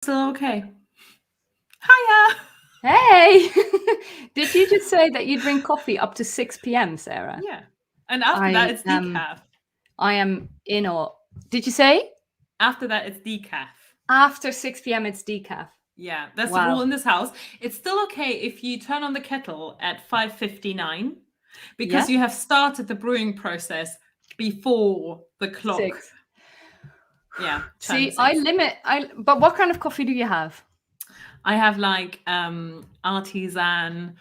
Still okay. Hiya. Hey, did you just say that you drink coffee up to 6 p.m., Sarah? Yeah. And after that, I it's am, decaf. I am in awe. Did you say After that, it's decaf. after 6 p.m. it's decaf? Yeah, that's the rule Wow. in this house. It's still okay if you turn on the kettle at 5:59 because Yeah, you have started the brewing process before the clock, 6. See, turns 6. but what kind of coffee do you have? I have like artisan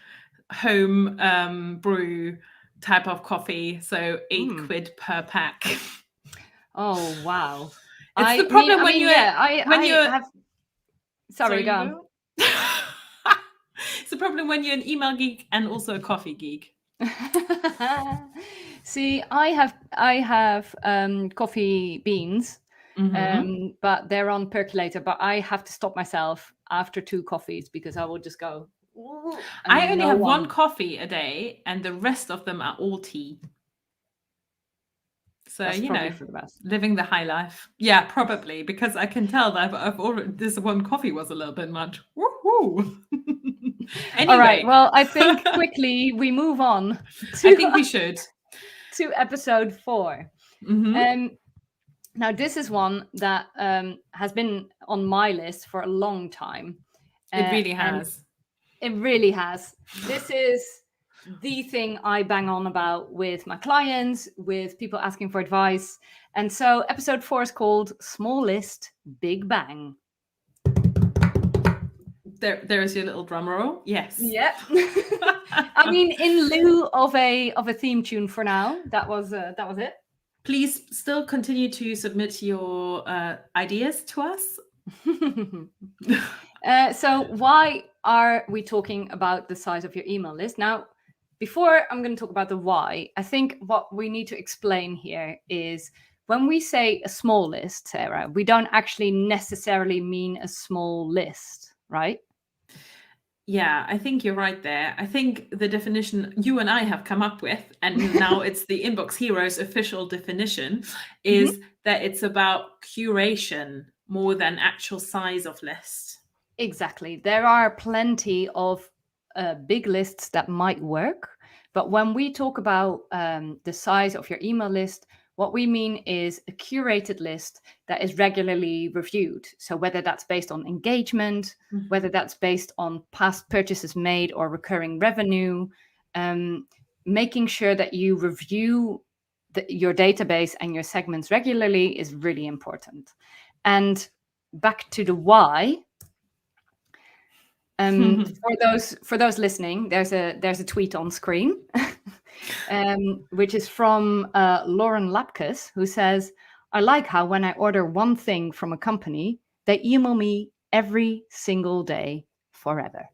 home brew type of coffee, so 8 Hmm. quid per pack. Oh, wow. It's the I mean, problem I when mean, you're yeah, when I you're have. Sorry, sorry, go you on. go. It's the problem when you're an email geek and also a coffee geek. See, I have coffee beans, Hmm. but they're on percolator. But I have to stop myself after 2 coffees because I will just go, "Ooh," I and only no have one one. coffee a day, and the rest of them are all tea. So, That's probably for the best. living the high life. Yeah, probably, because I can tell that I've already, this one coffee was a little bit much. Woohoo! All right. Anyway, Well, I think quickly we move on I to think we should. to episode 4. Hmm. Um, Now, this is one that has been on my list for a long time, It really and has. it really has. This is the thing I bang on about with my clients, with people asking for advice. And so, episode 4 is called Small List, Big Bang. There is your little drum roll. Yes. Yep. I mean, in lieu of a theme tune for now, that was it. Please still continue to submit your ideas to us. So why are we talking about the size of your email list? Now, before I'm going to talk about the why, I think what we need to explain here is when we say a small list, Sarah, we don't actually necessarily mean a small list, right? Yeah, I think you're right there. I think the definition you and I have come up with, and now it's the Inbox Heroes official definition, Mhm. is that it's about curation more than actual size of list. Exactly. There are plenty of big lists that might work. But when we talk about the size of your email list, what we mean is a curated list that is regularly reviewed. So, whether that's based on engagement, whether Mhm. that's based on past purchases made or recurring revenue, um, making sure that you review your database and your segments regularly is really important. And back to the why, for those listening, there's a tweet on screen, which is from Lauren Lapkus, who says, "I like how when I order one thing from a company, they email me every single day forever."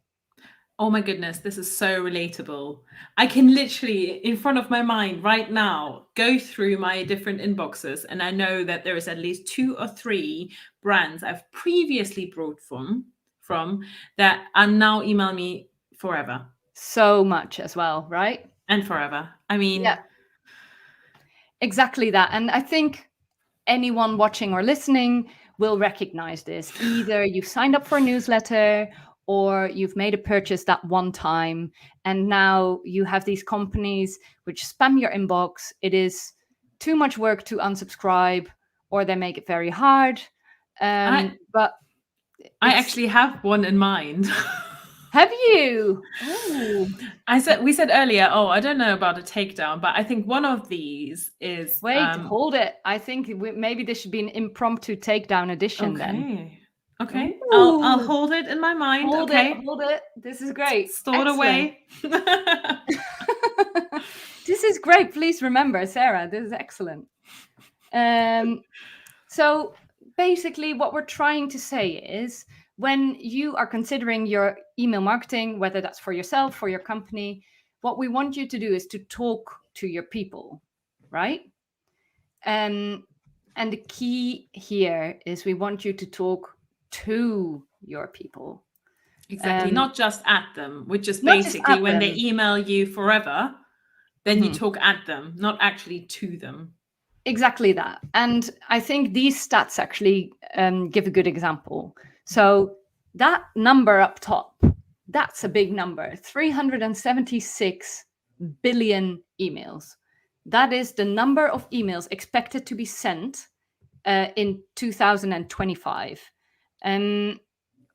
Oh my goodness, this is so relatable. I can literally, in front of my mind right now, go through my different inboxes, and I know that there is at least 2 or 3 brands I've previously bought from that are now email me forever So much as well, right? and forever. I Yeah, mean, exactly that. And I think anyone watching or listening will recognize this. Either you've signed up for a newsletter or you've made a purchase that one time, and now you have these companies which spam your inbox. It is too much work to unsubscribe, or they make it very hard. I But I it's actually have one in mind. have you? Oh, We said earlier, oh, I don't know about a takedown, but I think one of these is wait, hold it. I think maybe this should be an impromptu takedown edition then. okay. Okay. I'll Ooh. hold it in my mind. Hold it, Okay. hold it. This is great. Stored Excellent. away. This is great. Please remember, Sarah, this is excellent. Um, so basically, what we're trying to say is when you are considering your email marketing, whether that's for yourself, for your company, what we want you to do is to talk to your people, right? And the key here is we want you to talk to your people. Exactly. Um, Not just at them, which is not just basically at when they them. email you forever, then you Mhm. talk at them, not actually to them. Exactly that. And I think these stats actually give a good example. So that number up top, that's a big number, 376 billion emails. That is the number of emails expected to be sent in 2025.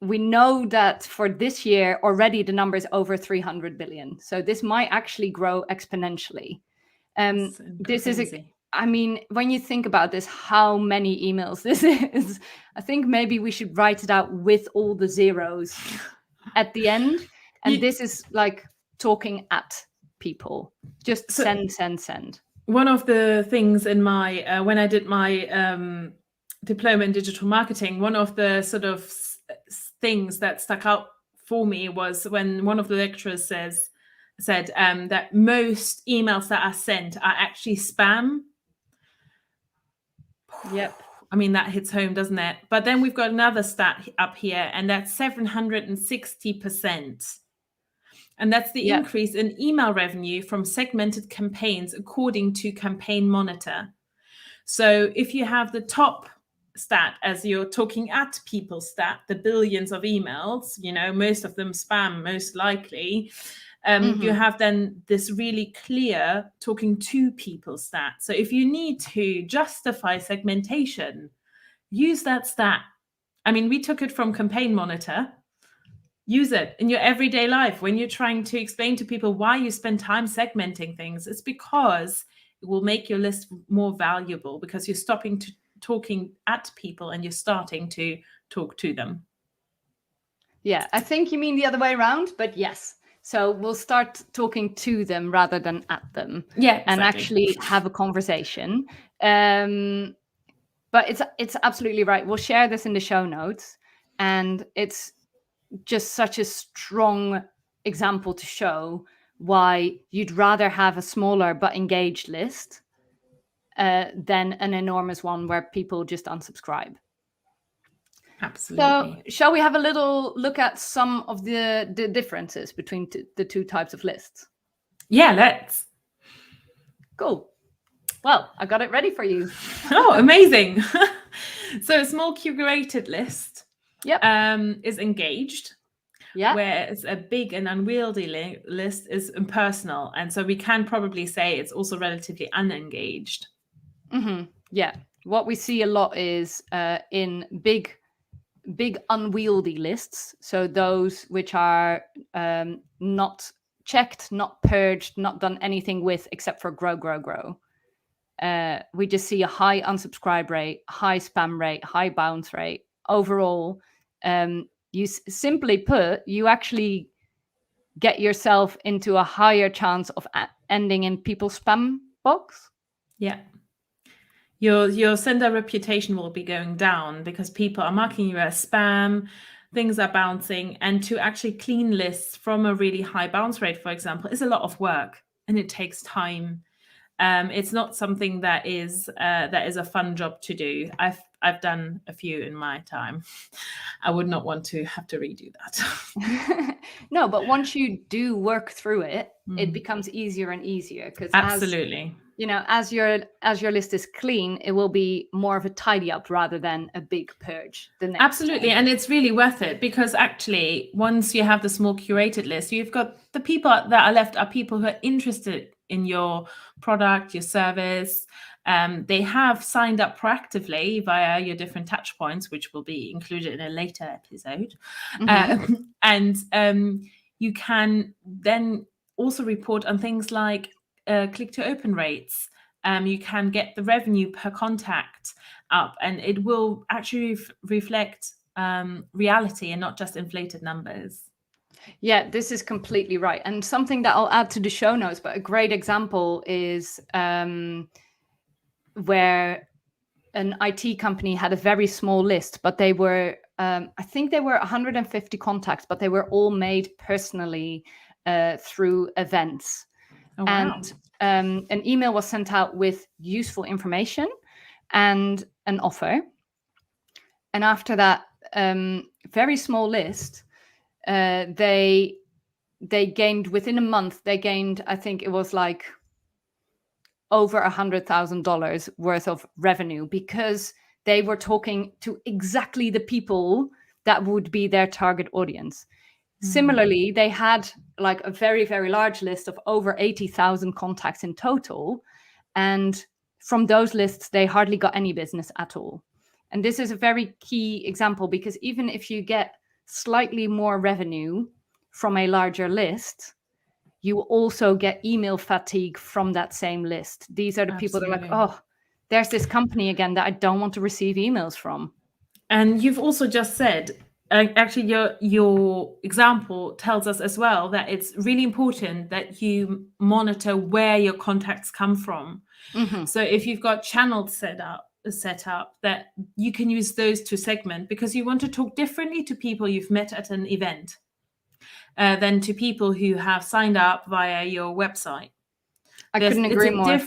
We know that for this year already the number is over 300 billion. So this might actually grow exponentially. This is I mean, when you think about this, how many emails this is, I think maybe we should write it out with all the zeros at the end. And this is like talking at people. Just send. One of the things in my, when I did my diploma in digital marketing, one of the sort of things that stuck out for me was when one of the lecturers said that most emails that are sent are actually spam. Yep. I mean, that hits home, doesn't it? But then we've got another stat up here, and that's 760%. And that's the increase in email revenue from segmented campaigns, according to Campaign Monitor. So if you have the top stat as you're talking at people stat, the billions of emails, most of them spam, most likely. You have then this really clear talking to people stat. So if you need to justify segmentation, use that stat. I mean, we took it from Campaign Monitor. Use it in your everyday life when you're trying to explain to people why you spend time segmenting things. It's because it will make your list more valuable, because you're stopping to talking at people and you're starting to talk to them. Yeah, I think you mean the other way around, but yes. So we'll start talking to them rather than at them. Yeah, exactly. And actually have a conversation. But it's absolutely right. We'll share this in the show notes. And it's just such a strong example to show why you'd rather have a smaller but engaged list than an enormous one where people just unsubscribe. Absolutely. So shall we have a little look at some of the differences between the two types of lists? Yeah, let's. Cool. Well, I got it ready for you. Oh, amazing. So a small curated list is engaged. Yeah. Whereas a big and unwieldy list is impersonal. And so we can probably say it's also relatively unengaged. Yeah. What we see a lot is in big unwieldy lists. So those which are not checked, not purged, not done anything with except for grow. We just see a high unsubscribe rate, high spam rate, high bounce rate. Overall, you simply put, you actually get yourself into a higher chance of ending in people's spam box. Yeah. Your sender reputation will be going down because people are marking you as spam, things are bouncing, and to actually clean lists from a really high bounce rate, for example, is a lot of work and it takes time. It's not something that is a fun job to do. I've done a few in my time. I would not want to have to redo that. No, but once you do work through it, it becomes easier and easier, because absolutely, as your list is clean, it will be more of a tidy up rather than a big purge the next absolutely time. And it's really worth it, because actually once you have the small curated list, you've got the people that are left are people who are interested in your product, your service. They have signed up proactively via your different touch points, which will be included in a later episode. And you can then also report on things like click to open rates. You can get the revenue per contact up, and it will actually reflect reality and not just inflated numbers. Yeah, this is completely right. And something that I'll add to the show notes, but a great example is where an IT company had a very small list, but they were, I think they were 150 contacts, but they were all made personally through events. Oh, wow. And an email was sent out with useful information and an offer. And after that very small list, they gained, within a month, they gained, I think it was like over $100,000 worth of revenue, because they were talking to exactly the people that would be their target audience. Similarly, they had like a very, very large list of over 80,000 contacts in total. And from those lists, they hardly got any business at all. And this is a very key example, because even if you get slightly more revenue from a larger list, you also get email fatigue from that same list. These are the people that are like, Absolutely. oh, there's this company again that I don't want to receive emails from. And you've also just said, actually, your example tells us as well that it's really important that you monitor where your contacts come from. Mhm. So if you've got channels set up, that you can use those to segment, because you want to talk differently to people you've met at an event than to people who have signed up via your website. I couldn't agree more.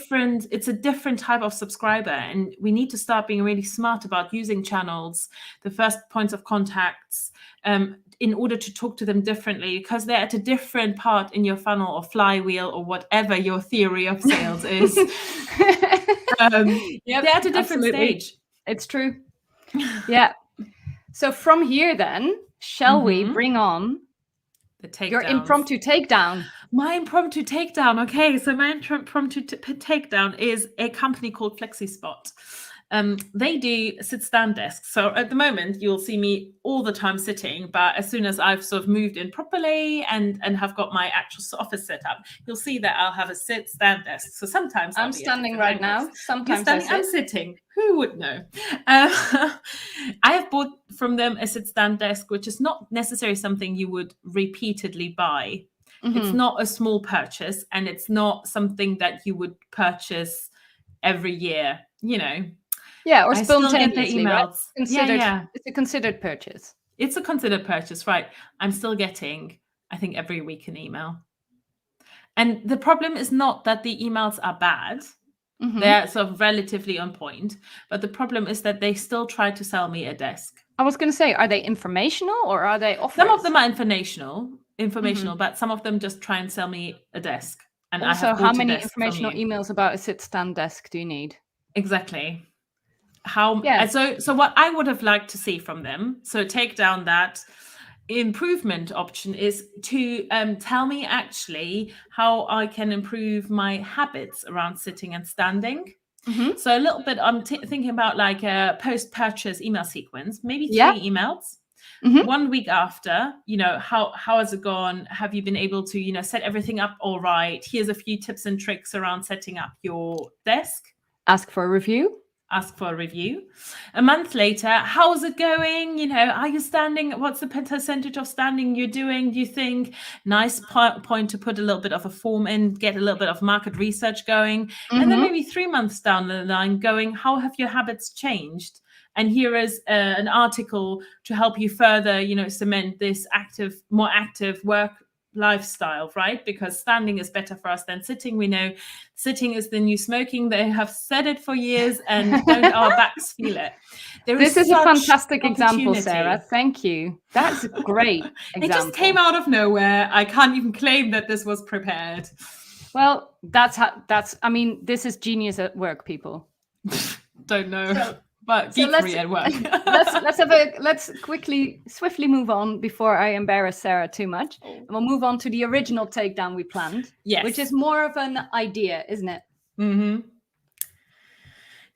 It's a different type of subscriber, and we need to start being really smart about using channels, the first points of contacts, in order to talk to them differently, because they're at a different part in your funnel or flywheel or whatever your theory of sales is. Yep, they're at a different absolutely. stage. It's true. Yeah. So from here, then, shall we Mhm. bring on The takedowns. your impromptu takedown? My impromptu takedown. Okay, so my impromptu takedown is a company called FlexiSpot. They do sit-stand desks. So at the moment, you'll see me all the time sitting, but as soon as I've sort of moved in properly and have got my actual office set up, you'll see that I'll have a sit-stand desk. So sometimes I'm standing right now. Sometimes I sit. I'm sitting. Who would know? I have bought from them a sit-stand desk, which is not necessarily something you would repeatedly buy. It's Mhm. not a small purchase, and it's not something that you would purchase every year, Yeah, or I still get the spontaneously, right? emails. Considered. It's a considered purchase. It's a considered purchase, right? I'm still getting, I think, every week an email. And the problem is not that the emails are bad. Mhm. They're sort of relatively on point. But the problem is that they still try to sell me a desk. I was going to say, are they informational or are they offers? Some of them are informational, but some of them just try and sell me a desk. And I Also, have how bought a many desk from informational you. emails about a sit-stand desk do you need? Exactly. Yeah. So what I would have liked to see from them, so take down that improvement option, is to tell me actually how I can improve my habits around sitting and standing. Mhm. So a little bit, I'm thinking about like a post-purchase email sequence, maybe 3 Yeah. emails. Mhm. 1 week after, how has it gone? Have you been able to, set everything up all right? Here's a few tips and tricks around setting up your desk. Ask for a review. Ask for a review. A month later, how's it going? Are you standing? What's the percentage of standing you're doing? Do you think? Nice point to put a little bit of a form in, get a little bit of market research going. And then Mhm. maybe 3 months down the line going, how have your habits changed? And here is an article to help you further, cement this more active work lifestyle, right? Because standing is better for us than sitting. We know sitting is the new smoking. They have said it for years, and don't our backs feel it? This is a such fantastic example, opportunity. Sarah. Thank you. That's a great example. It just came out of nowhere. I can't even claim that this was prepared. Well, this is genius at work, people. Don't know. But geekery at work. Let's swiftly move on before I embarrass Sarah too much. And we'll move on to the original takedown we planned. Yes. Which is more of an idea, isn't it? Mm-hmm.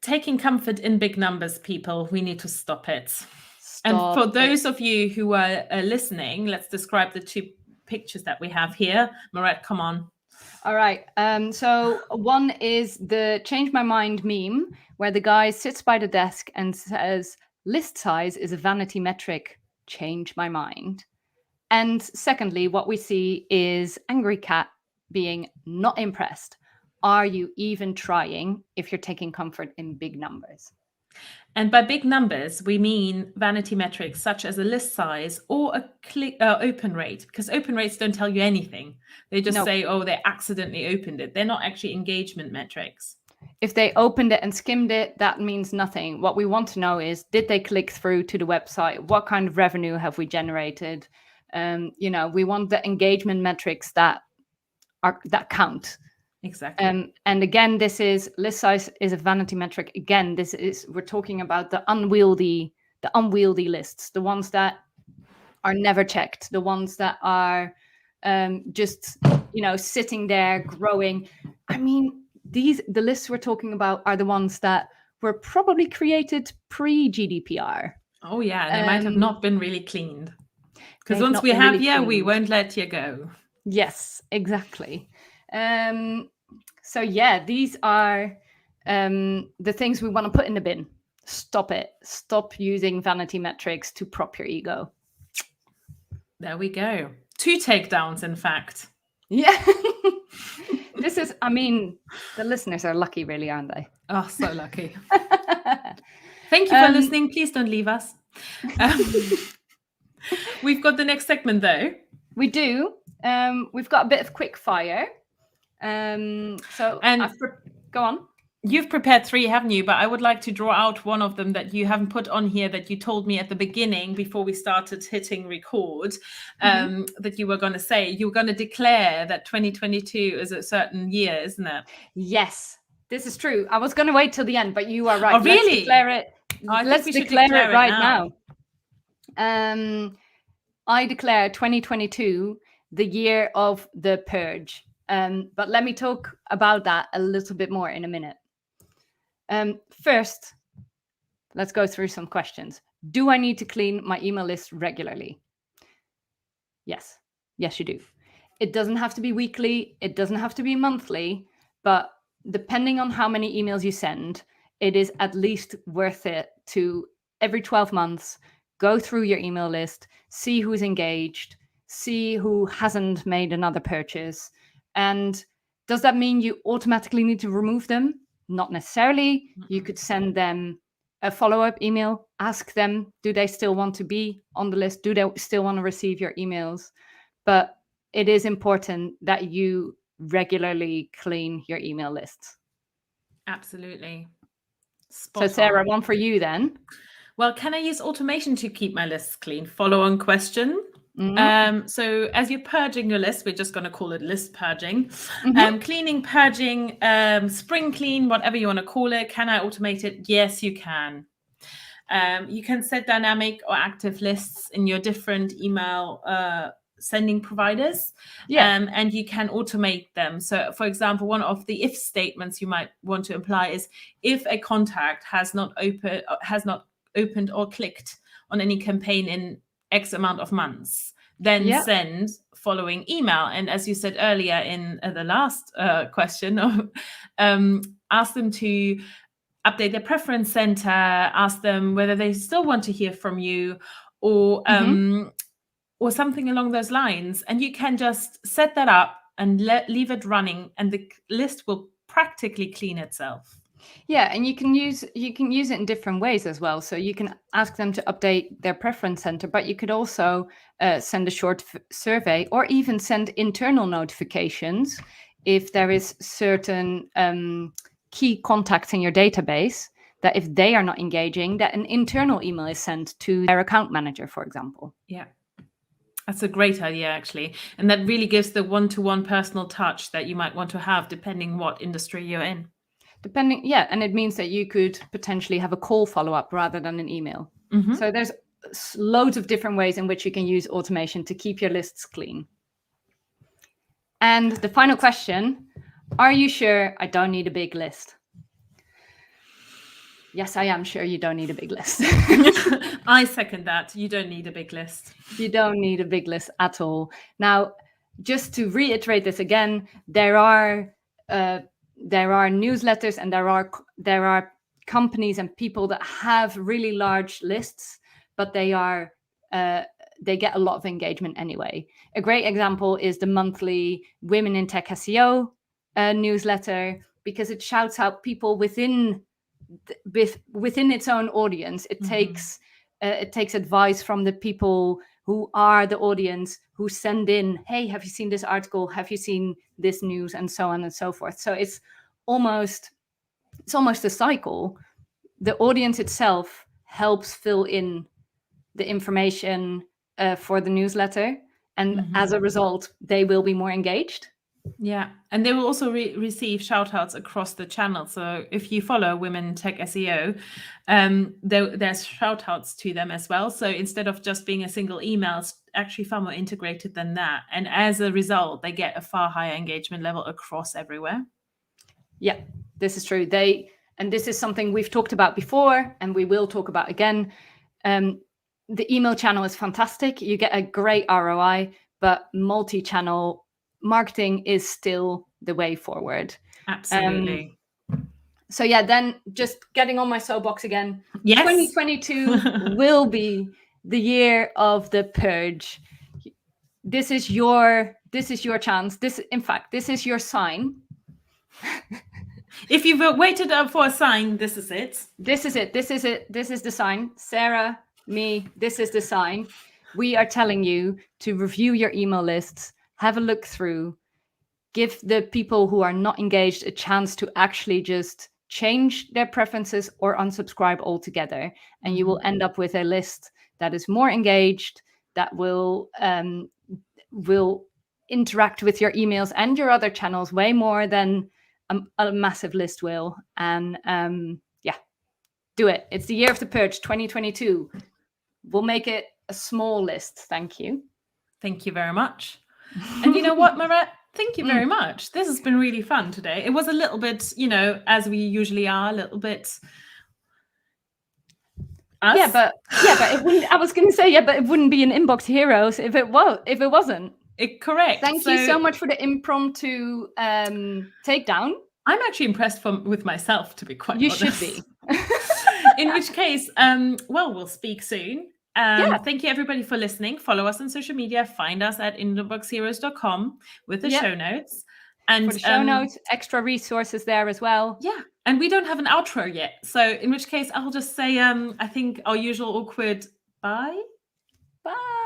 Taking comfort in big numbers, people. We need to stop it. And for those of you who are listening, let's describe the 2 pictures that we have here. Moret, come on. All right. So one is the change my mind meme, where the guy sits by the desk and says, list size is a vanity metric. Change my mind. And secondly, what we see is Angry Cat being not impressed. Are you even trying if you're taking comfort in big numbers? And by big numbers, we mean vanity metrics such as a list size or a open rate, because open rates don't tell you anything. They just say, oh, they accidentally opened it. They're not actually engagement metrics. If they opened it and skimmed it, that means nothing. What we want to know is, did they click through to the website? What kind of revenue have we generated? We want the engagement metrics that count. Exactly. And again, this is list size is a vanity metric. Again, we're talking about the unwieldy lists, the ones that are never checked. The ones that are just, sitting there growing. I mean, the lists we're talking about are the ones that were probably created pre-GDPR. Oh yeah, they might have not been really cleaned. Because once we have, we won't let you go. Yes, exactly. So yeah, these are the things we want to put in the bin. Stop it. Stop using vanity metrics to prop your ego. There we go. 2 takedowns, in fact. Yeah. This is, the listeners are lucky, really, aren't they? Oh, so lucky. Thank you for listening. Please don't leave us. We've got the next segment, though. We do. We've got a bit of quick fire. Go on. You've prepared 3, haven't you? But I would like to draw out one of them that you haven't put on here that you told me at the beginning before we started hitting record, that you were going to say. You were going to declare that 2022 is a certain year, isn't it? Yes, this is true. I was going to wait till the end, but you are right. Oh, really? Let's declare it. Let's declare it right now. I declare 2022 the year of the purge. But let me talk about that a little bit more in a minute. First, let's go through some questions. Do I need to clean my email list regularly? Yes. Yes, you do. It doesn't have to be weekly. It doesn't have to be monthly. But depending on how many emails you send, it is at least worth it to every 12 months go through your email list, see who's engaged, see who hasn't made another purchase. And does that mean you automatically need to remove them? Not necessarily. You could send them a follow-up email, ask them, do they still want to be on the list? Do they still want to receive your emails? But it is important that you regularly clean your email lists. Absolutely. So Sarah, one for you then. Well, can I use automation to keep my lists clean? Follow-on question. So as you're purging your list, we're just going to call it list purging. Cleaning, purging, spring clean, whatever you want to call it. Can I automate it? Yes, you can. You can set dynamic or active lists in your different email sending providers, and you can automate them. So, for example, one of the if statements you might want to apply is if a contact has not opened or clicked on any campaign in X amount of months, then send following email. And as you said earlier in the last question, ask them to update their preference center, ask them whether they still want to hear from you, or something along those lines. And you can just set that up and leave it running, and the list will practically clean itself. Yeah, and you can use it in different ways as well. So you can ask them to update their preference center, but you could also send a short survey, or even send internal notifications if there is certain key contacts in your database that if they are not engaging, that an internal email is sent to their account manager, for example. Yeah. That's a great idea, actually. And that really gives the one-to-one personal touch that you might want to have, depending what industry you're in. And it means that you could potentially have a call follow-up rather than an email. So there's loads of different ways in which you can use automation to keep your lists clean. And the final question, are you sure I don't need a big list? Yes, I am sure you don't need a big list. I second that. You don't need a big list. You don't need a big list at all. Now, just to reiterate this again, there are newsletters and there are companies and people that have really large lists, but they get a lot of engagement anyway. A great example is the monthly Women in Tech SEO newsletter, because it shouts out people within its own audience. It takes advice from the people who are the audience, who send in, hey, have you seen this article? Have you seen this news? And so on and so forth. So it's almost a cycle. The audience itself helps fill in the information for the newsletter. And as a result, they will be more engaged. Yeah, and they will also receive shout outs across the channel. So if you follow Women Tech SEO, there's shout outs to them as well. So instead of just being a single email, it's actually far more integrated than that. And as a result, they get a far higher engagement level across everywhere. Yeah, this is true. And this is something we've talked about before, and we will talk about again. The email channel is fantastic. You get a great ROI, but multi-channel marketing is still the way forward. Absolutely. So yeah, then just getting on my soapbox again. Yes. 2022 will be the year of the purge. This is your chance. This is your sign. If you've waited up for a sign, this is it. This is it. This is it. This is the sign. Sarah, me, this is the sign. We are telling you to review your email lists, have a look through, give the people who are not engaged a chance to actually just change their preferences or unsubscribe altogether. And you will end up with a list that is more engaged, that will interact with your emails and your other channels way more than a massive list will. And yeah, do it. It's the year of the purge, 2022. We'll make it a small list. Thank you. Thank you very much. And you know what, Marat? Thank you very much. This has been really fun today. It was a little bit, as we usually are, a little bit us. Yeah, but it wouldn't. I was going to say, but it wouldn't be an Inbox Heroes if it wasn't. Correct. Thank you so much for the impromptu takedown. I'm actually impressed with myself, to be quite honest. You should be. In which case, we'll speak soon. Thank you, everybody, for listening. Follow us on social media. Find us at inboxheroes.com with the show notes. And for the show notes, extra resources there as well. Yeah. And we don't have an outro yet. So in which case, I'll just say, I think our usual awkward bye. Bye.